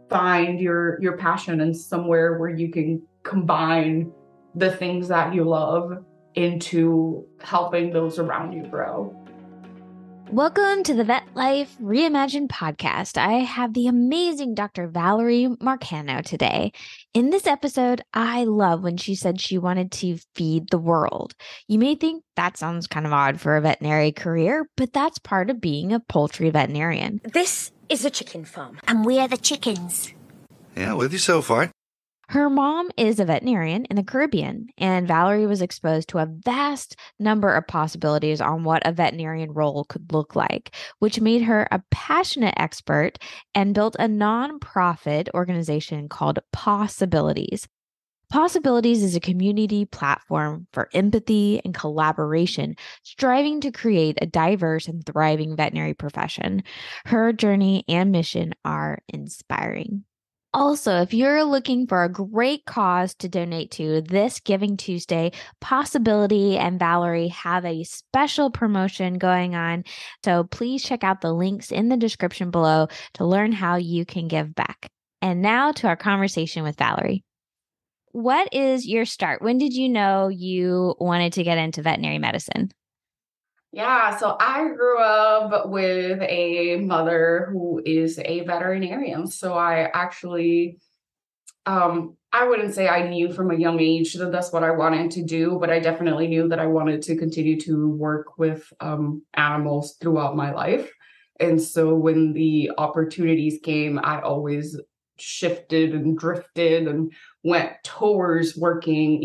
find your passion and somewhere where you can combine the things that you love into helping those around you grow. Welcome to the Vet Life Reimagined podcast. I have the amazing Dr. Valerie Marcano today. In this episode, I love when she said she wanted to feed the world. You may think that sounds kind of odd for a veterinary career, but that's part of being a poultry veterinarian. This is a chicken farm, and we're the chickens. Yeah, with you so far. Her mom is a veterinarian in the Caribbean, and Valerie was exposed to a vast number of possibilities on what a veterinarian role could look like, which made her a passionate expert and built a nonprofit organization called Pawsibilities. Pawsibilities is a community platform for empathy and collaboration, striving to create a diverse and thriving veterinary profession. Her journey and mission are inspiring. Also, if you're looking for a great cause to donate to this Giving Tuesday, Pawsibility and Valerie have a special promotion going on. So please check out the links in the description below to learn how you can give back. And now to our conversation with Valerie. What is your start? When did you know you wanted to get into veterinary medicine? Yeah, so I grew up with a mother who is a veterinarian. So I actually, I wouldn't say I knew from a young age that that's what I wanted to do, but I definitely knew that I wanted to continue to work with animals throughout my life. And so when the opportunities came, I always shifted and drifted and went towards working,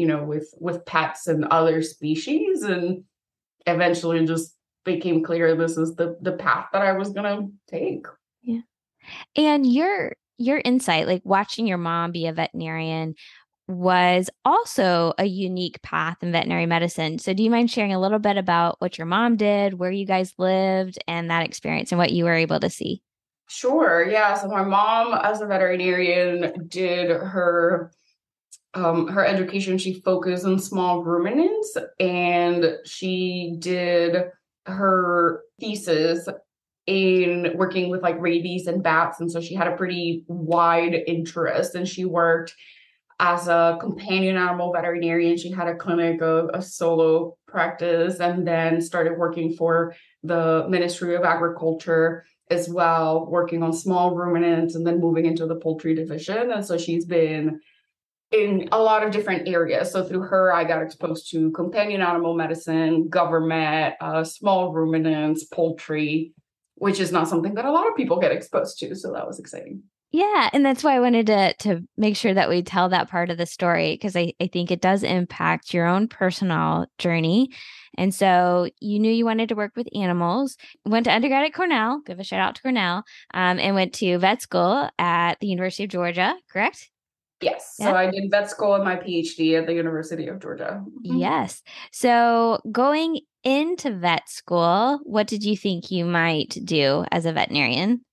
with pets and other species, and eventually just became clear this is the path that I was gonna take. Yeah. And your insight, like watching your mom be a veterinarian, was also a unique path in veterinary medicine. So do you mind sharing a little bit about what your mom did, where you guys lived, and that experience and what you were able to see? Sure. Yeah. So my mom, as a veterinarian, did her education. She focused on small ruminants, and she did her thesis in working with like rabies and bats. And so she had a pretty wide interest, and she worked as a companion animal veterinarian. She had a clinic, a solo practice, and then started working for the Ministry of Agriculture as well, working on small ruminants, and then moving into the poultry division. And so she's been in a lot of different areas. So through her, I got exposed to companion animal medicine, government, small ruminants, poultry, which is not something that a lot of people get exposed to. So that was exciting. Yeah, and that's why I wanted to make sure that we tell that part of the story, because I think it does impact your own personal journey. And so you knew you wanted to work with animals, went to undergrad at Cornell, give a shout out to Cornell, and went to vet school at the University of Georgia, correct? Yes. Yeah. So I did vet school and my PhD at the University of Georgia. Yes. So going into vet school, what did you think you might do as a veterinarian?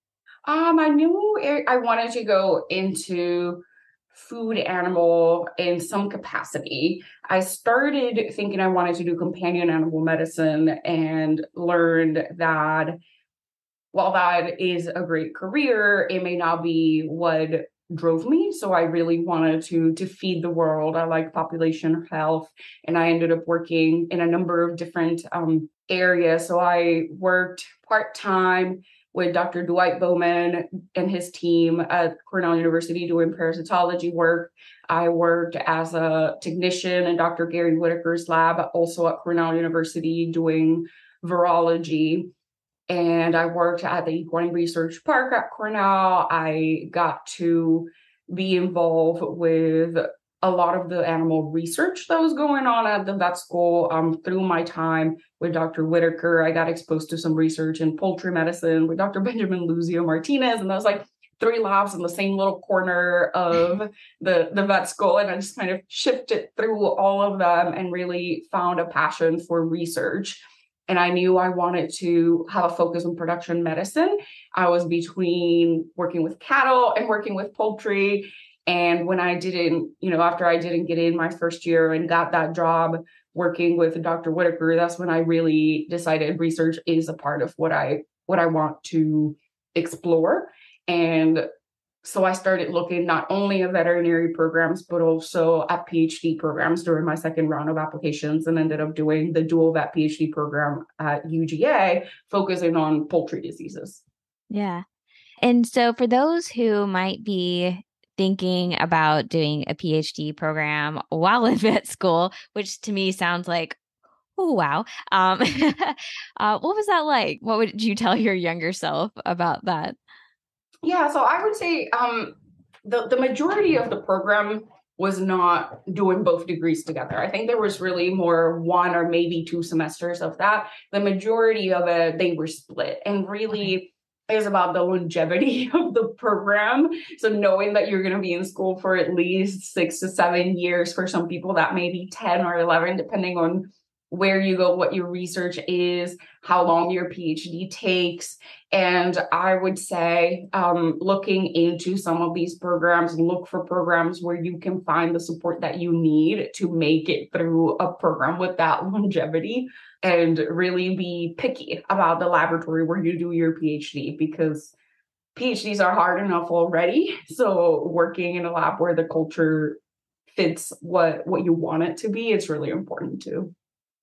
I knew I wanted to go into food animal in some capacity. I started thinking I wanted to do companion animal medicine and learned that while that is a great career, it may not be what drove me. So I really wanted to feed the world. I like population health, and I ended up working in a number of different areas. So I worked part-time with Dr. Dwight Bowman and his team at Cornell University doing parasitology work. I worked as a technician in Dr. Gary Whitaker's lab, also at Cornell University doing virology. And I worked at the Equine Research Park at Cornell. I got to be involved with a lot of the animal research that was going on at the vet school. Through my time with Dr. Whitaker, I got exposed to some research in poultry medicine with Dr. Benjamin Luzio Martinez, and that was like 3 labs in the same little corner of the vet school. And I just kind of shifted through all of them and really found a passion for research. And I knew I wanted to have a focus on production medicine. I was between working with cattle and working with poultry. And when I didn't, after I didn't get in my first year and got that job working with Dr. Whitaker, that's when I really decided research is a part of what I want to explore. And So I started looking not only at veterinary programs, but also at PhD programs during my second round of applications, and ended up doing the dual vet PhD program at UGA, focusing on poultry diseases. Yeah. And so for those who might be thinking about doing a PhD program while in vet school, which to me sounds like, oh, wow. What was that like? What would you tell your younger self about that? Yeah, so I would say the majority of the program was not doing both degrees together. I think there was really more one or maybe 2 semesters of that. The majority of it, they were split, and really is about the longevity of the program. So knowing that you're going to be in school for at least 6 to 7 years, for some people that may be 10 or 11, depending on where you go, what your research is, how long your PhD takes. And I would say looking into some of these programs, look for programs where you can find the support that you need to make it through a program with that longevity, and really be picky about the laboratory where you do your PhD, because PhDs are hard enough already. So working in a lab where the culture fits what you want it to be, it's really important too.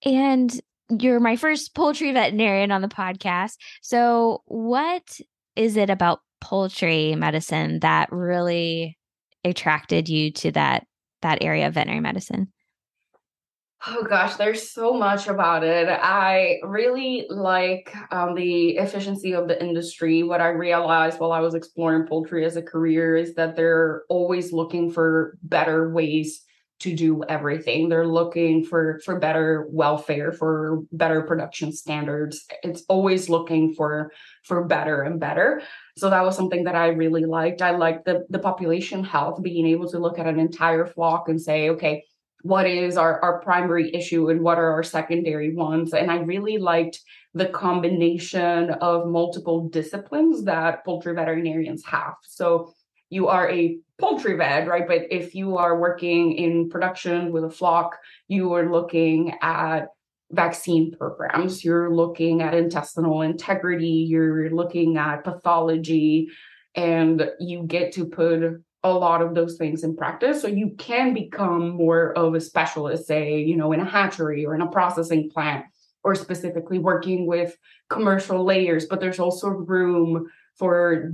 And you're my first poultry veterinarian on the podcast. So, what is it about poultry medicine that really attracted you to that area of veterinary medicine? Oh gosh, there's so much about it. I really like the efficiency of the industry. What I realized while I was exploring poultry as a career is that they're always looking for better ways to do everything. They're looking for better welfare, for better production standards. It's always looking for better and better. So that was something that I really liked. I liked the population health, being able to look at an entire flock and say, okay, what is our primary issue and what are our secondary ones? And I really liked the combination of multiple disciplines that poultry veterinarians have. So you are a poultry vet, right? But if you are working in production with a flock, you are looking at vaccine programs, you're looking at intestinal integrity, you're looking at pathology, and you get to put a lot of those things in practice. So you can become more of a specialist, say, in a hatchery or in a processing plant, or specifically working with commercial layers. But there's also room for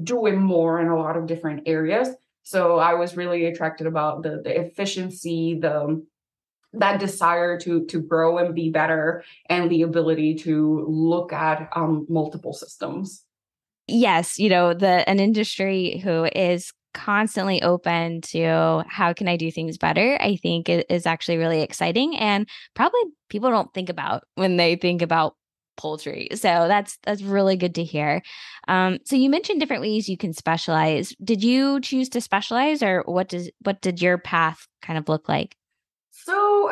doing more in a lot of different areas. So I was really attracted about the efficiency, that desire to grow and be better, and the ability to look at multiple systems. Yes, an industry who is constantly open to how can I do things better, I think is actually really exciting, and probably people don't think about when they think about poultry. So that's really good to hear. So you mentioned different ways you can specialize. Did you choose to specialize, or what did your path kind of look like? So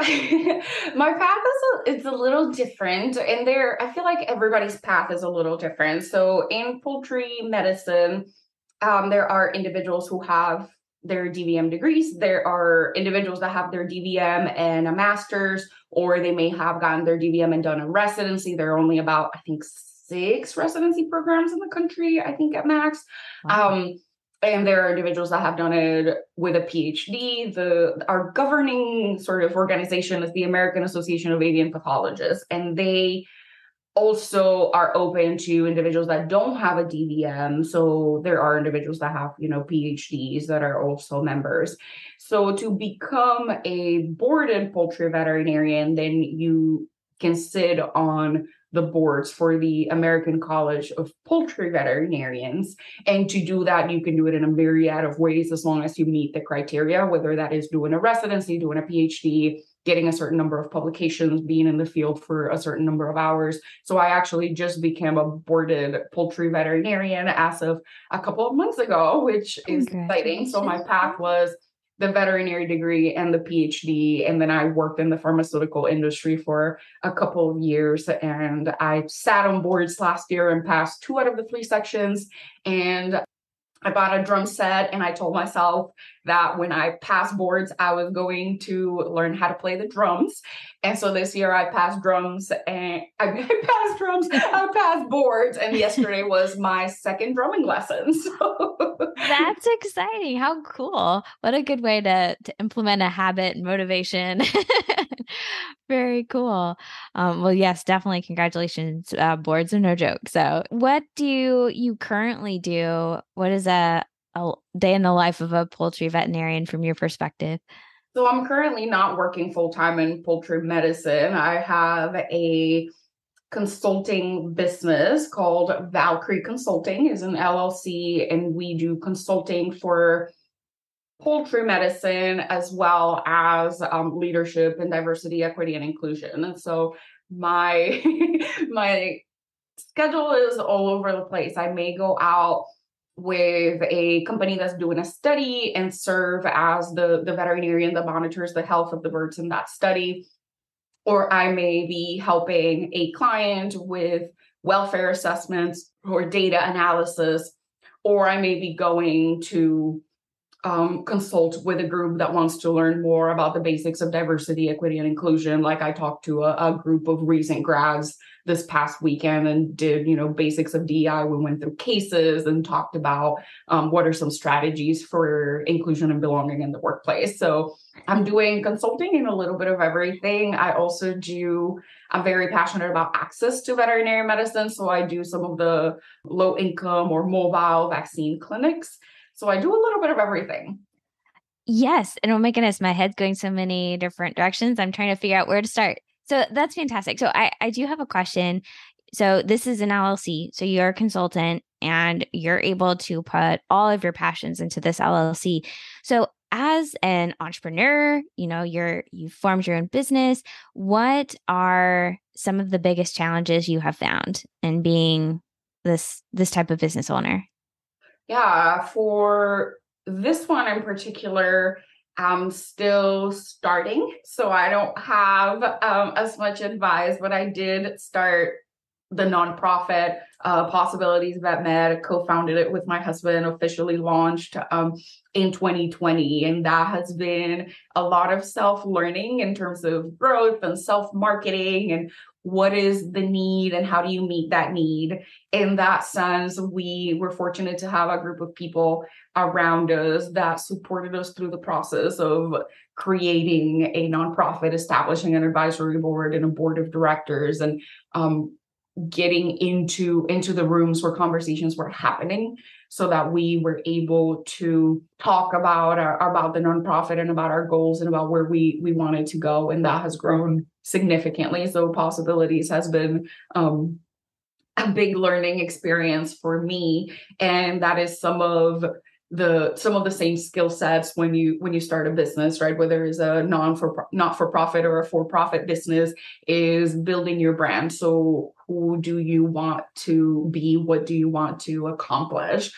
my path it's a little different, and I feel like everybody's path is a little different. So in poultry medicine, there are individuals who have their DVM degrees. There are individuals that have their DVM and a master's, or they may have gotten their DVM and done a residency. There are only about, I think, 6 residency programs in the country, I think, at max. Wow. And there are individuals that have done it with a PhD. Our governing sort of organization is the American Association of Avian Pathologists, and they also are open to individuals that don't have a DVM. So there are individuals that have, PhDs that are also members. So to become a boarded poultry veterinarian, then you can sit on the boards for the American College of Poultry Veterinarians. And to do that, you can do it in a myriad of ways as long as you meet the criteria, whether that is doing a residency, doing a PhD, getting a certain number of publications, being in the field for a certain number of hours. So I actually just became a boarded poultry veterinarian as of a couple of months ago, which is exciting. So my path was the veterinary degree and the PhD. And then I worked in the pharmaceutical industry for a couple of years. And I sat on boards last year and passed 2 out of the 3 sections. And I bought a drum set and I told myself that when I passed boards, I was going to learn how to play the drums. And so this year I passed drums and I passed drums, I passed boards. And yesterday was my second drumming lesson. So That's exciting. How cool. What a good way to implement a habit and motivation. Very cool. Well, yes, definitely. Congratulations. Boards are no joke. So, what do you currently do? What is a day in the life of a poultry veterinarian from your perspective? So I'm currently not working full time in poultry medicine. I have a consulting business called Valkyrie Consulting, is an LLC, and we do consulting for poultry medicine as well as leadership and diversity, equity, and inclusion. And so my my schedule is all over the place. I may go out with a company that's doing a study and serve as the veterinarian that monitors the health of the birds in that study. Or I may be helping a client with welfare assessments or data analysis, or I may be going to consult with a group that wants to learn more about the basics of diversity, equity, and inclusion. Like I talked to a group of recent grads this past weekend and did, basics of DEI. We went through cases and talked about what are some strategies for inclusion and belonging in the workplace. So I'm doing consulting in a little bit of everything. I'm very passionate about access to veterinary medicine. So I do some of the low income or mobile vaccine clinics. So I do a little bit of everything. Yes. And oh my goodness, my head's going so many different directions. I'm trying to figure out where to start. So that's fantastic. So I do have a question. So this is an LLC. So you're a consultant and you're able to put all of your passions into this LLC. So as an entrepreneur, you formed your own business. What are some of the biggest challenges you have found in being this type of business owner? Yeah, for this one in particular, I'm still starting, so I don't have as much advice, but I did start the nonprofit Pawsibilities Vet Med, co-founded it with my husband, officially launched in 2020. And that has been a lot of self-learning in terms of growth and self-marketing and what is the need and how do you meet that need. In that sense, we were fortunate to have a group of people around us that supported us through the process of creating a nonprofit, establishing an advisory board and a board of directors, and getting into the rooms where conversations were happening so that we were able to talk about the nonprofit and about our goals and about where we wanted to go. And that has grown significantly. So Pawsibilities has been a big learning experience for me. And that is some of the same skill sets when you start a business, right? Whether it's a not-for-profit or a for-profit business, is building your brand. So who do you want to be? What do you want to accomplish?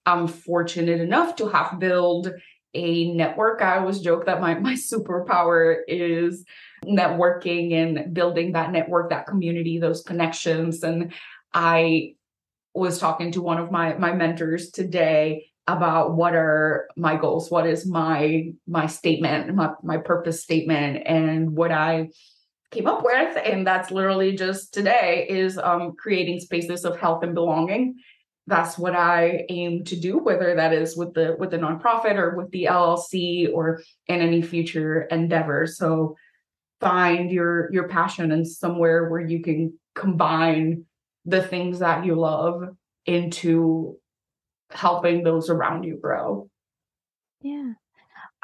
I'm fortunate enough to have built a network. I always joke that my superpower is networking and building that network, that community, those connections. And I was talking to one of my mentors today about what are my goals, what is my statement, my purpose statement, and what I came up with. And that's literally just today is creating spaces of health and belonging. That's what I aim to do, whether that is with the nonprofit or with the LLC or in any future endeavor. So find your passion and somewhere where you can combine the things that you love into helping those around you grow. Yeah.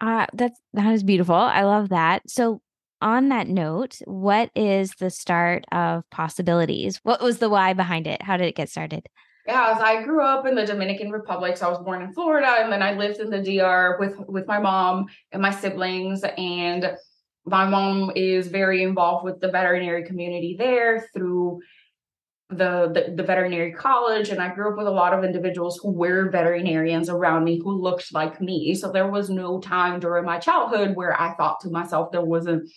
That is beautiful. I love that. So on that note, what is the start of Pawsibilities? What was the why behind it? How did it get started? Yeah, as I grew up in the Dominican Republic, so I was born in Florida, and then I lived in the DR with my mom and my siblings. And my mom is very involved with the veterinary community there through the veterinary college. And I grew up with a lot of individuals who were veterinarians around me who looked like me. So there was no time during my childhood where I thought to myself there wasn't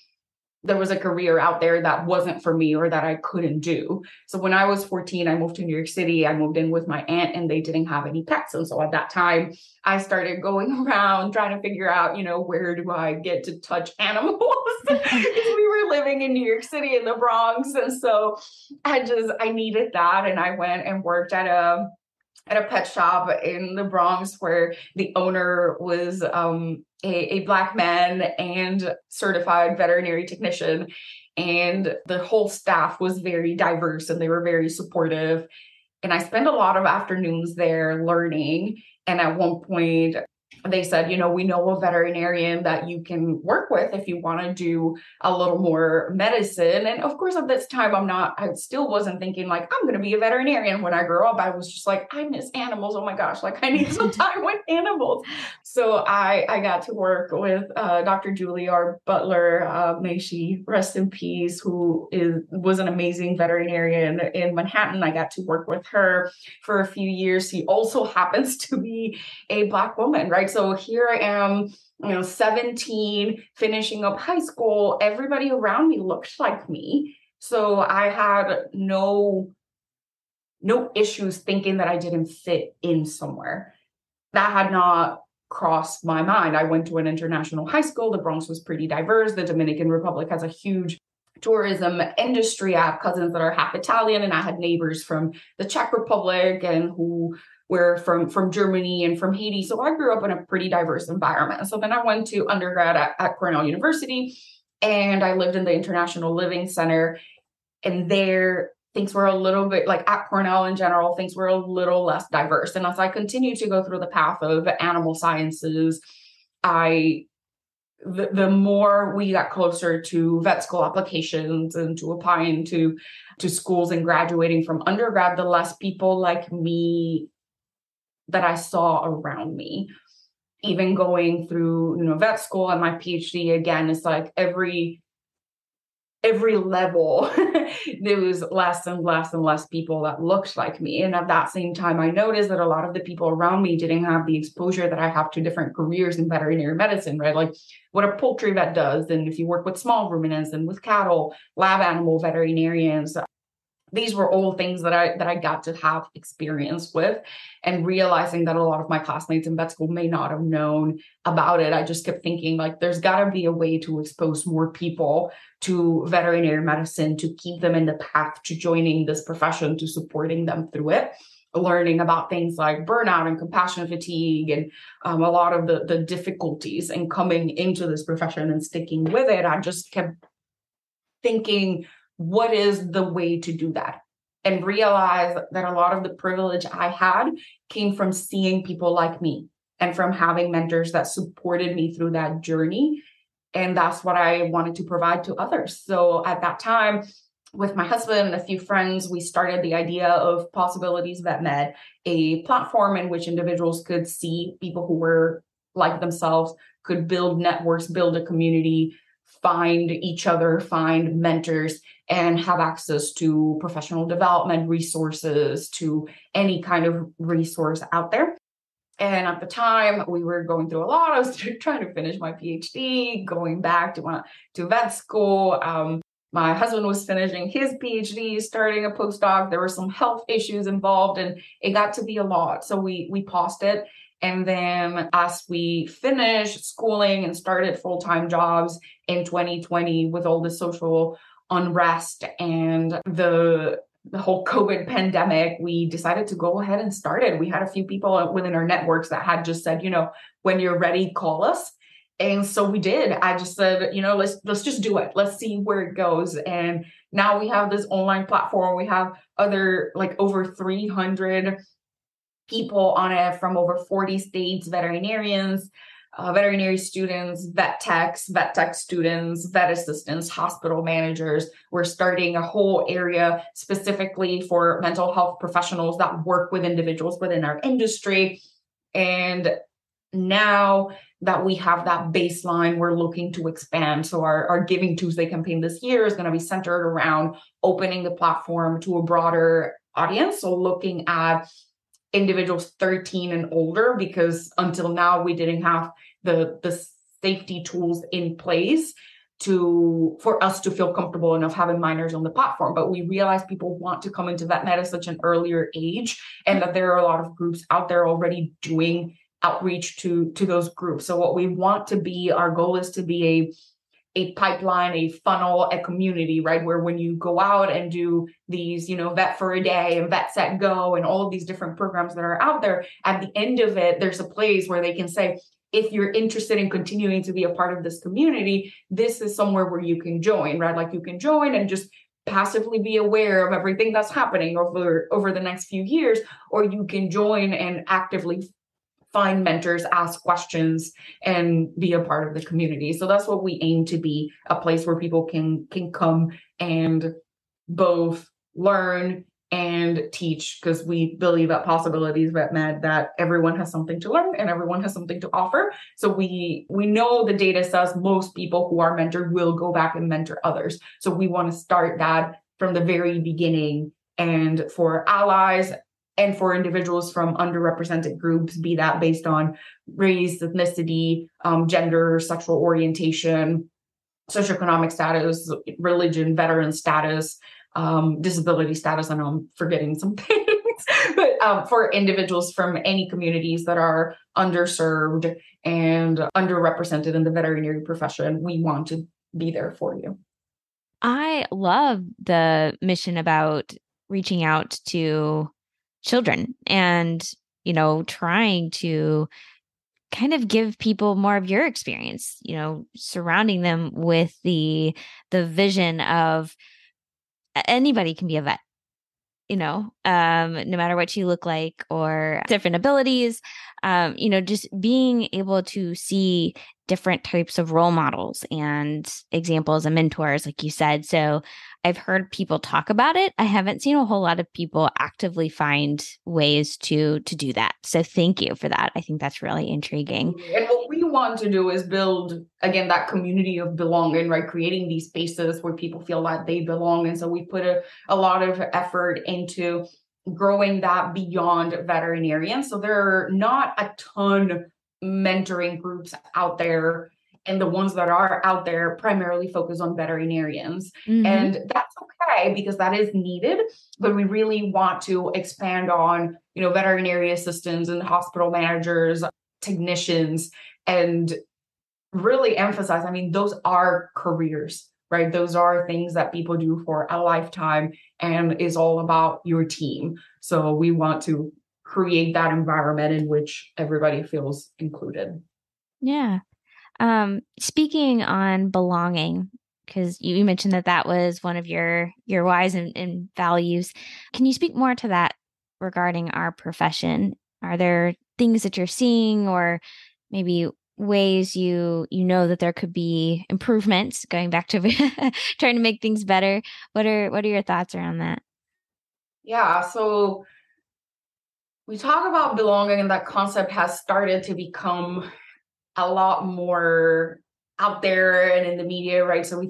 there was a career out there that wasn't for me or that I couldn't do. So when I was 14, I moved to New York City. I moved in with my aunt and they didn't have any pets. And so at that time, I started going around trying to figure out, where do I get to touch animals? Because we were living in New York City in the Bronx. And so I needed that. And I went and worked at a pet shop in the Bronx where the owner was a Black man and certified veterinary technician. And the whole staff was very diverse and they were very supportive. And I spent a lot of afternoons there learning. And at one point, they said, we know a veterinarian that you can work with if you want to do a little more medicine. And of course, at this time, I still wasn't thinking like, I'm going to be a veterinarian when I grow up. I was just like, I miss animals. Oh my gosh, like I need some time with animals. So I got to work with Dr. Julie, our butler, may she rest in peace, who was an amazing veterinarian in Manhattan. I got to work with her for a few years. She also happens to be a Black woman, right? So here I am, 17, finishing up high school. Everybody around me looked like me. So I had no issues thinking that I didn't fit in somewhere. That had not crossed my mind. I went to an international high school. The Bronx was pretty diverse. The Dominican Republic has a huge tourism industry. I have cousins that are half Italian, and I had neighbors from the Czech Republic and who were from Germany and from Haiti. So I grew up in a pretty diverse environment. So then I went to undergrad at Cornell University, and I lived in the International Living Center. And there, things were a little bit, like at Cornell in general, things were a little less diverse. And as I continued to go through the path of animal sciences, the more we got closer to vet school applications and to applying to schools and graduating from undergrad, the less people like me that I saw around me. Even going through, vet school and my PhD, again, it's like every level, there was less and less and less people that looked like me. And at that same time, I noticed that a lot of the people around me didn't have the exposure that I have to different careers in veterinary medicine, right? Like what a poultry vet does. And if you work with small ruminants and with cattle, lab animal veterinarians, these were all things that I got to have experience with, and realizing that a lot of my classmates in vet school may not have known about it. I just kept thinking like, there's got to be a way to expose more people to veterinary medicine, to keep them in the path to joining this profession, to supporting them through it, learning about things like burnout and compassion fatigue and a lot of the difficulties in coming into this profession and sticking with it. I just kept thinking, what is the way to do that? And realize that a lot of the privilege I had came from seeing people like me and from having mentors that supported me through that journey. And that's what I wanted to provide to others. So at that time, with my husband and a few friends, we started the idea of Pawsibilities Vet Med, a platform in which individuals could see people who were like themselves, could build networks, build a community, find each other, find mentors, and have access to professional development resources, to any kind of resource out there. And at the time, we were going through a lot. I was trying to finish my PhD, going back to vet school. My husband was finishing his PhD, starting a postdoc. There were some health issues involved, and it got to be a lot. So we paused it. And then as we finished schooling and started full-time jobs in 2020 with all the social unrest and the whole COVID pandemic, we decided to go ahead and start it. We had a few people within our networks that had just said, when you're ready, call us. And so we did. I just said, let's just do it. Let's see where it goes. And now we have this online platform. We have over 300 people on it from over 40 states, veterinarians, veterinary students, vet tech students, vet assistants, hospital managers. We're starting a whole area specifically for mental health professionals that work with individuals within our industry. And now that we have that baseline, we're looking to expand. So our Giving Tuesday campaign this year is going to be centered around opening the platform to a broader audience. So looking at individuals 13 and older, because until now we didn't have the safety tools in place for us to feel comfortable enough having minors on the platform. But we realize people want to come into vet med at such an earlier age, and that there are a lot of groups out there already doing outreach to those groups. So what we want to be, our goal is to be a pipeline, a funnel, a community, right? Where when you go out and do these, Vet for a Day and Vet Set Go and all of these different programs that are out there, at the end of it, there's a place where they can say, if you're interested in continuing to be a part of this community, this is somewhere where you can join, right? Like you can join and just passively be aware of everything that's happening over the next few years, or you can join and actively find mentors, ask questions, and be a part of the community. So that's what we aim to be, a place where people can come and both learn and teach, because we believe at Pawsibilities Vet Med that everyone has something to learn and everyone has something to offer. So we know the data says most people who are mentored will go back and mentor others. So we want to start that from the very beginning, and for allies and for individuals from underrepresented groups, be that based on race, ethnicity, gender, sexual orientation, socioeconomic status, religion, veteran status, disability status. I know I'm forgetting some things, but for individuals from any communities that are underserved and underrepresented in the veterinary profession, we want to be there for you. I love the mission about reaching out to children and, trying to kind of give people more of your experience, surrounding them with the vision of anybody can be a vet, no matter what you look like or different abilities, just being able to see different types of role models and examples and mentors, like you said. So I've heard people talk about it. I haven't seen a whole lot of people actively find ways to do that. So thank you for that. I think that's really intriguing. And what we want to do is build, again, that community of belonging, right? Creating these spaces where people feel like they belong. And so we put a lot of effort into growing that beyond veterinarians. So there are not a ton mentoring groups out there, and the ones that are out there primarily focus on veterinarians. Mm-hmm. And that's okay, because that is needed, but we really want to expand on, veterinary assistants and hospital managers, technicians, and really emphasize, those are careers, right? Those are things that people do for a lifetime and is all about your team. So we want to create that environment in which everybody feels included. Yeah. Speaking on belonging, because you mentioned that was one of your whys and values. Can you speak more to that regarding our profession? Are there things that you're seeing, or maybe ways you know that there could be improvements, going back to trying to make things better? What are your thoughts around that? Yeah, so we talk about belonging, and that concept has started to become a lot more out there and in the media, right? So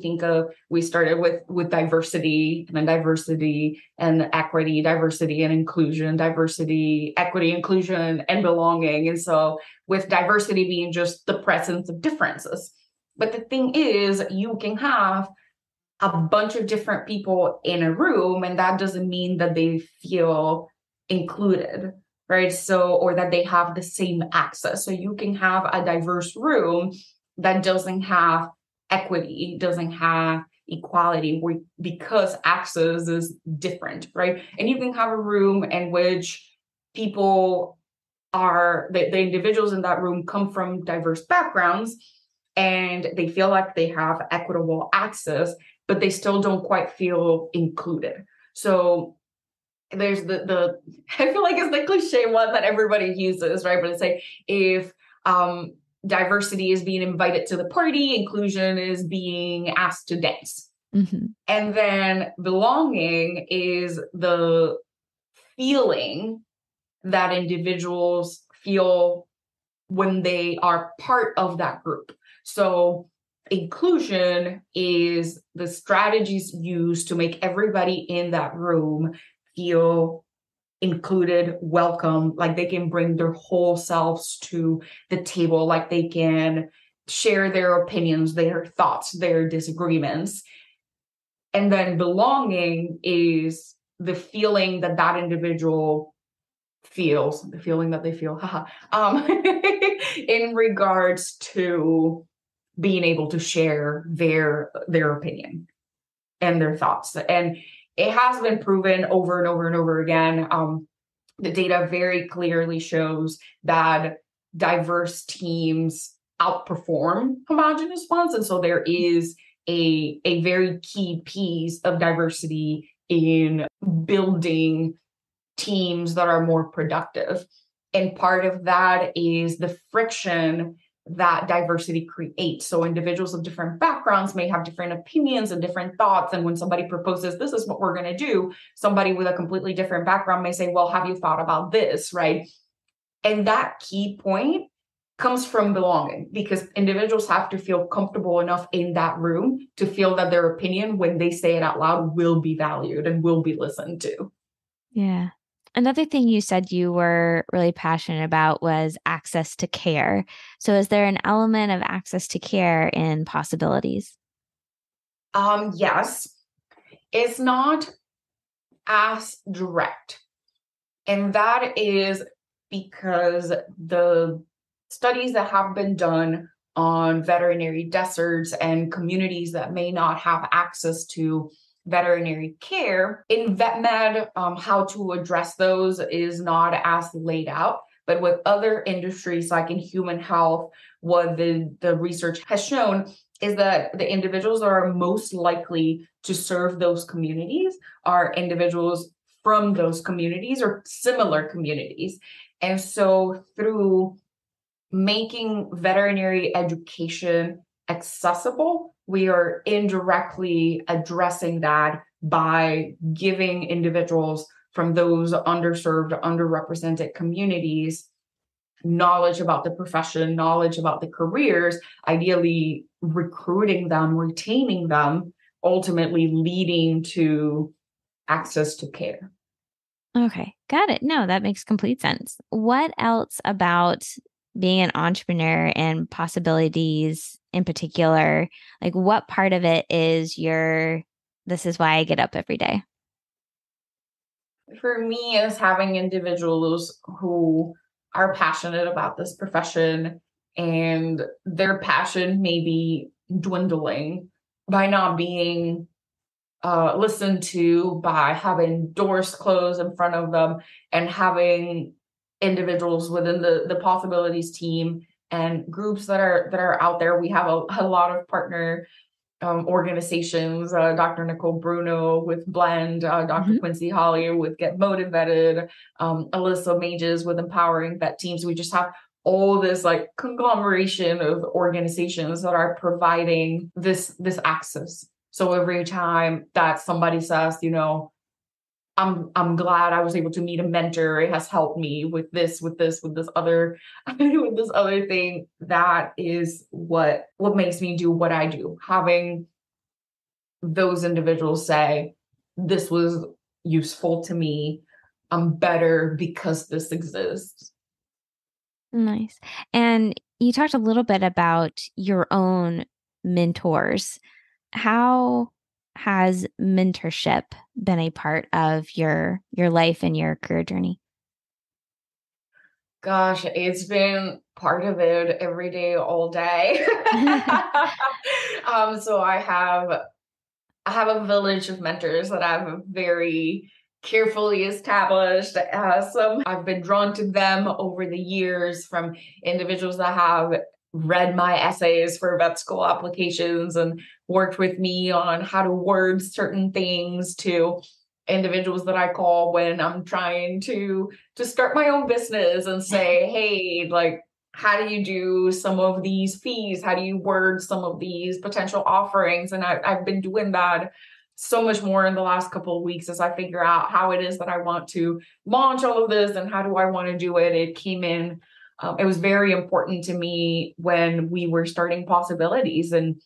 we started with diversity, and then diversity and equity, diversity and inclusion, diversity, equity, inclusion, and belonging. And so with diversity being just the presence of differences. But the thing is, you can have a bunch of different people in a room, and that doesn't mean that they feel included, right? So, or that they have the same access. So you can have a diverse room that doesn't have equity, doesn't have equality, because access is different, right? And you can have a room in which people the individuals in that room come from diverse backgrounds, and they feel like they have equitable access, but they still don't quite feel included. So there's the I feel like it's the cliche one that everybody uses, right? But it's like, if diversity is being invited to the party, inclusion is being asked to dance. Mm-hmm. And then belonging is the feeling that individuals feel when they are part of that group. So inclusion is the strategies used to make everybody in that room feel included, welcome, like they can bring their whole selves to the table, like they can share their opinions, their thoughts, their disagreements. And then belonging is the feeling that that individual feels, the feeling that they feel, in regards to being able to share their opinion and their thoughts. And it has been proven over and over and over again. The data very clearly shows that diverse teams outperform homogeneous ones. And so there is a very key piece of diversity in building teams that are more productive. And part of that is the friction that diversity creates. So individuals of different backgrounds may have different opinions and different thoughts. And when somebody proposes, this is what we're going to do, somebody with a completely different background may say, well, have you thought about this, right? And that key point comes from belonging, because individuals have to feel comfortable enough in that room to feel that their opinion, when they say it out loud, will be valued and will be listened to. Yeah. Another thing you said you were really passionate about was access to care. So is there an element of access to care in Pawsibilities? Yes, it's not as direct. And that is because the studies that have been done on veterinary deserts and communities that may not have access to veterinary care in vet med, how to address those is not as laid out. But with other industries, like in human health, what the research has shown is that the individuals that are most likely to serve those communities are individuals from those communities or similar communities. And so through making veterinary education accessible, we are indirectly addressing that by giving individuals from those underserved, underrepresented communities knowledge about the profession, knowledge about the careers, ideally recruiting them, retaining them, ultimately leading to access to care. Okay, got it. No, that makes complete sense. What else about being an entrepreneur and Pawsibilities in particular, like what part of it is this is why I get up every day? For me, is having individuals who are passionate about this profession, and their passion may be dwindling by not being listened to, by having doors closed in front of them, and having individuals within the Pawsibilities team and groups that are out there. We have a lot of partner organizations, Dr. Nicole Bruno with Blend, Dr. Quincy Holly with Get Motivated, Alyssa Mages with Empowering Vet Teams. We just have all this like conglomeration of organizations that are providing this access. So every time that somebody says, I'm glad I was able to meet a mentor, it has helped me with this other with this other thing, that is what makes me do what I do. Having those individuals say, this was useful to me, I'm better because this exists. Nice. And you talked a little bit about your own mentors. How has mentorship been a part of your life and your career journey? Gosh, it's been part of it every day, all day. So I have a village of mentors that I've very carefully established. I've been drawn to them over the years, from individuals that have read my essays for vet school applications and worked with me on how to word certain things, to individuals that I call when I'm trying to start my own business and say, hey, like, how do you do some of these fees? How do you word some of these potential offerings? And I've been doing that so much more in the last couple of weeks as I figure out how it is that I want to launch all of this and how do I want to do it. It came in, it was very important to me when we were starting Pawsibilities, and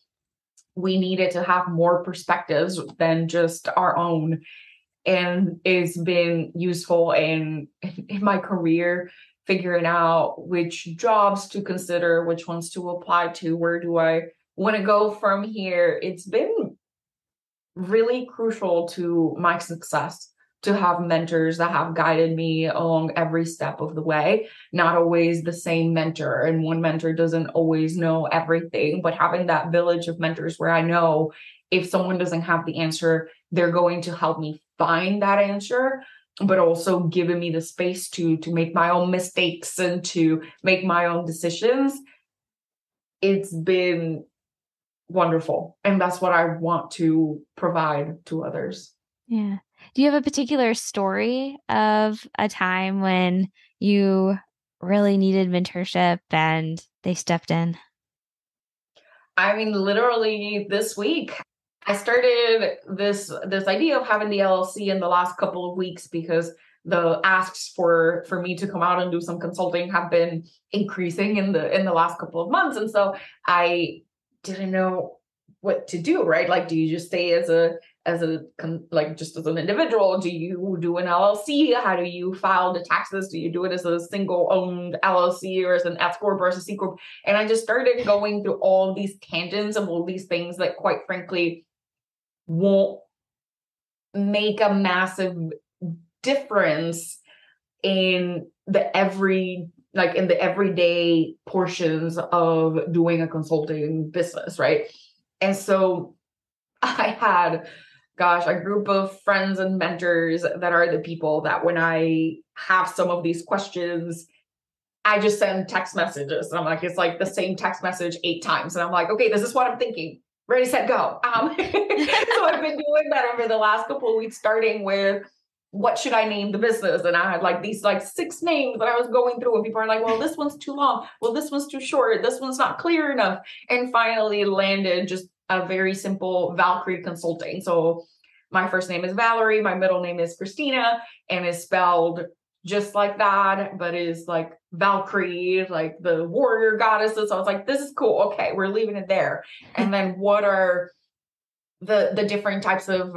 we needed to have more perspectives than just our own. And it's been useful in my career figuring out which jobs to consider, which ones to apply to, where do I want to go from here. It's been really crucial to my success to have mentors that have guided me along every step of the way. Not always the same mentor, and one mentor doesn't always know everything, but having that village of mentors where I know if someone doesn't have the answer, they're going to help me find that answer, but also giving me the space to make my own mistakes and to make my own decisions. It's been wonderful. And that's what I want to provide to others. Yeah. Do you have a particular story of a time when you really needed mentorship and they stepped in? I mean, literally this week, I started this idea of having the LLC in the last couple of weeks because the asks for me to come out and do some consulting have been increasing in the last couple of months. And so I didn't know what to do, right? Like, do you just stay just as an individual? Do you do an LLC? How do you file the taxes? Do you do it as a single owned LLC or as an S corp or as a C corp? And I just started going through all these tangents of all these things that, quite frankly, won't make a massive difference in the everyday portions of doing a consulting business, right? And so I had, a group of friends and mentors that are the people that when I have some of these questions, I just send text messages. And I'm like, it's like the same text message 8 times. And I'm like, okay, this is what I'm thinking. Ready, set, go. So I've been doing that over the last couple of weeks, starting with what should I name the business? And I had like these 6 names that I was going through, and people are like, well, this one's too long. Well, this one's too short. This one's not clear enough. And finally landed just a very simple Valkyrie Consulting. So my first name is Valerie. My middle name is Christina, and is spelled just like that, but is like Valkyrie, like the warrior goddesses. So I was like, this is cool. Okay, we're leaving it there. And then what are the different types of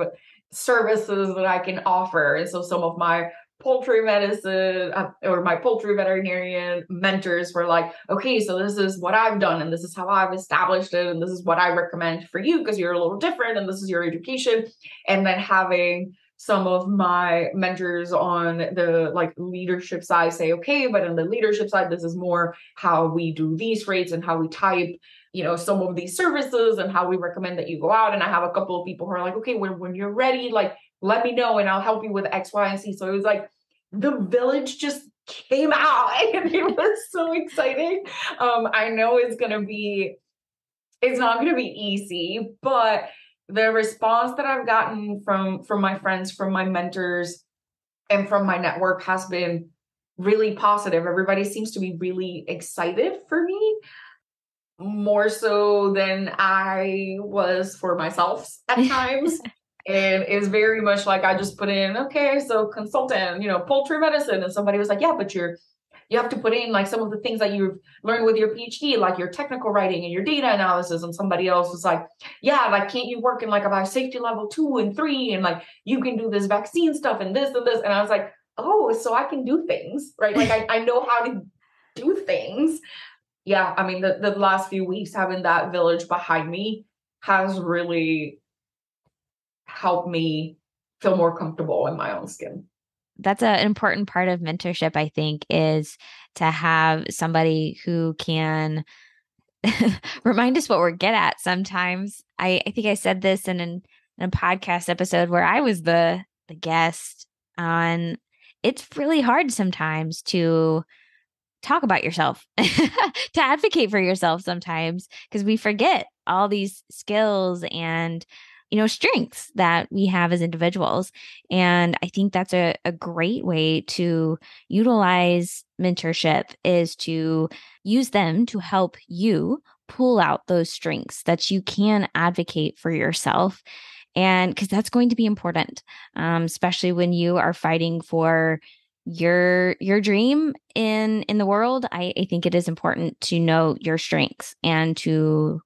services that I can offer? And so some of my poultry medicine or my poultry veterinarian mentors were like, okay, so this is what I've done, and this is how I've established it, and this is what I recommend for you because you're a little different, and this is your education. And then having some of my mentors on the leadership side say, okay, but on the leadership side, this is more how we do these rates and how we type, some of these services and how we recommend that you go out. And I have a couple of people who are like, okay, when you're ready, let me know and I'll help you with X, Y, and C. So it was like the village just came out and it was so exciting. I know it's not going to be easy, but the response that I've gotten from my friends, from my mentors, and from my network has been really positive. Everybody seems to be really excited for me, more so than I was for myself at times. And it's very much like I just put in, okay, so consultant, poultry medicine. And somebody was like, yeah, but you have to put in some of the things that you've learned with your PhD, like your technical writing and your data analysis. And somebody else was like, yeah, can't you work in a biosafety level 2 and 3? And you can do this vaccine stuff and this and this. And I was like, oh, so I can do things, right? I know how to do things. Yeah. I mean, the last few weeks having that village behind me has really helped me feel more comfortable in my own skin. That's an important part of mentorship, I think, is to have somebody who can remind us what we're good at. Sometimes I think I said this in a podcast episode where I was the guest on. It's really hard sometimes to talk about yourself, to advocate for yourself sometimes, because we forget all these skills and strengths that we have as individuals. And I think that's a great way to utilize mentorship, is to use them to help you pull out those strengths that you can advocate for yourself. And because that's going to be important, especially when you are fighting for your dream in the world. I think it is important to know your strengths and to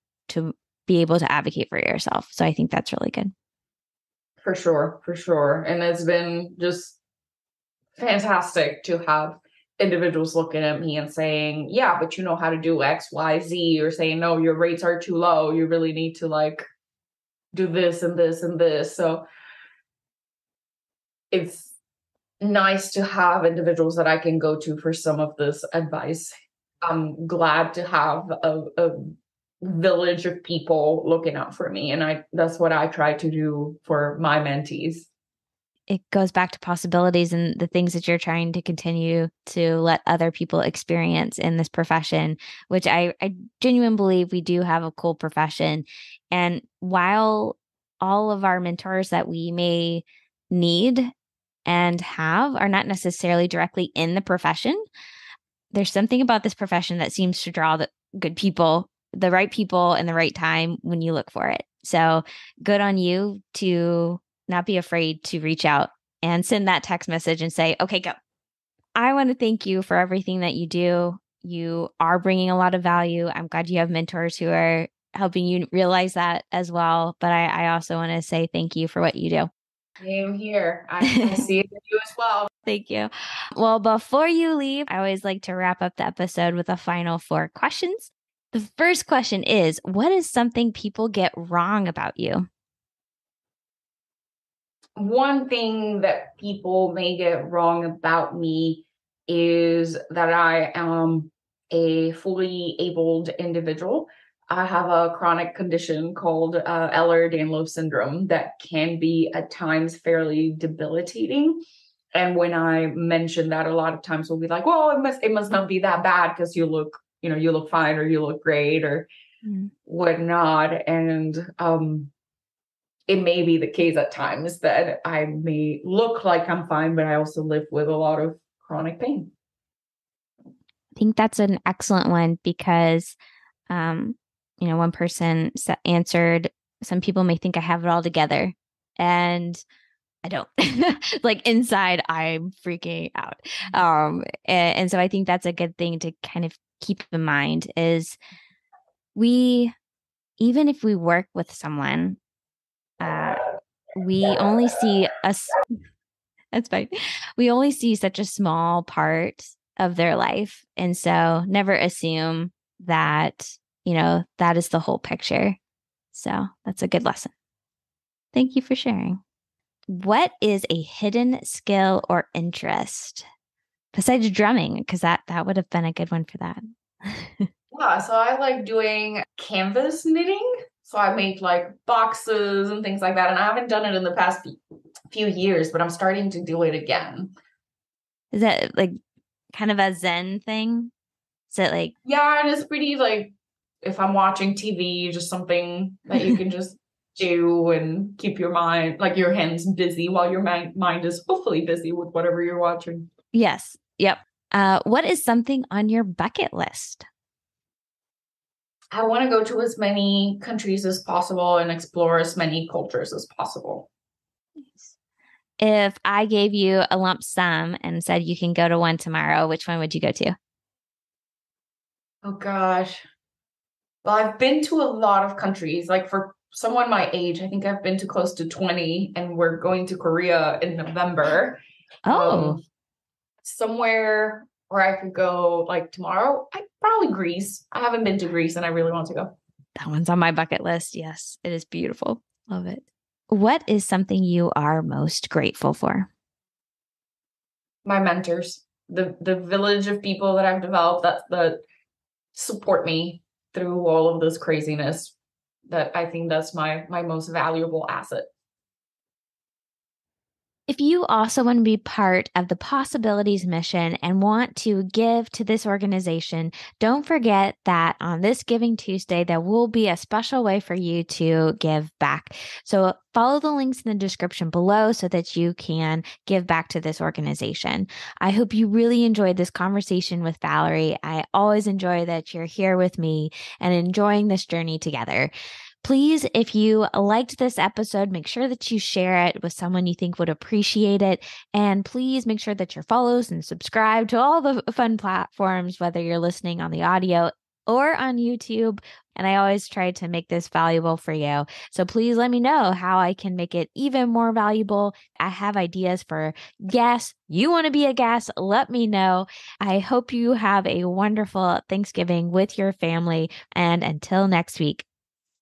be able to advocate for yourself. So I think that's really good. For sure. And it's been just fantastic to have individuals looking at me and saying, yeah, but you know how to do X, Y, Z, or saying, no, your rates are too low. You really need to like do this and this and this. So it's nice to have individuals that I can go to for some of this advice. I'm glad to have a village of people looking out for me. And that's what I try to do for my mentees. It goes back to possibilities and the things that you're trying to continue to let other people experience in this profession, which I genuinely believe we do have a cool profession. And while all of our mentors that we may need and have are not necessarily directly in the profession, there's something about this profession that seems to draw the good people, the right people in the right time when you look for it. So good on you to not be afraid to reach out and send that text message and say, okay, go. I want to thank you for everything that you do. You are bringing a lot of value. I'm glad you have mentors who are helping you realize that as well. But I also want to say thank you for what you do. Same here. I see it in you as well. Thank you. Well, before you leave, I always like to wrap up the episode with a final 4 questions. The first question is, what is something people get wrong about you? One thing that people may get wrong about me is that I am a fully abled individual. I have a chronic condition called Ehlers-Danlos syndrome that can be at times fairly debilitating. And when I mention that, a lot of times we'll be like, well, it must not be that bad because you look fine or you look great or whatnot. And it may be the case at times that I may look like I'm fine, but I also live with a lot of chronic pain. I think that's an excellent one because, one person answered, some people may think I have it all together and I don't. Like inside, I'm freaking out. And so I think that's a good thing to kind of keep in mind is even if we work with someone, we only see us. That's fine. We only see such a small part of their life. And so never assume that, that is the whole picture. So that's a good lesson. Thank you for sharing. What is a hidden skill or interest besides drumming? Because that would have been a good one for that. Yeah, so I like doing canvas knitting. So I make like boxes and things like that. And I haven't done it in the past few years, but I'm starting to do it again. Is that like kind of a Zen thing? Is it like... Yeah, and it's pretty like if I'm watching TV, just something that you can just do and keep your mind, like your hands busy while your mind is hopefully busy with whatever you're watching. Yes. Yep. What is something on your bucket list? I want to go to as many countries as possible and explore as many cultures as possible. If I gave you a lump sum and said you can go to one tomorrow, which one would you go to? Oh, gosh. Well, I've been to a lot of countries. Like for someone my age, I think I've been to close to 20, and we're going to Korea in November. Oh. Somewhere where I could go like tomorrow, probably Greece. I haven't been to Greece and I really want to go. That one's on my bucket list. Yes, it is beautiful. Love it. What is something you are most grateful for? My mentors, the village of people that I've developed that support me through all of this craziness. That I think that's my most valuable asset. If you also want to be part of the Pawsibilities mission and want to give to this organization, don't forget that on this Giving Tuesday, there will be a special way for you to give back. So follow the links in the description below so that you can give back to this organization. I hope you really enjoyed this conversation with Valerie. I always enjoy that you're here with me and enjoying this journey together. Please, if you liked this episode, make sure that you share it with someone you think would appreciate it. And please make sure that you're follows and subscribe to all the fun platforms, whether you're listening on the audio or on YouTube. And I always try to make this valuable for you. So please let me know how I can make it even more valuable. I have ideas for guests. You want to be a guest? Let me know. I hope you have a wonderful Thanksgiving with your family. And until next week,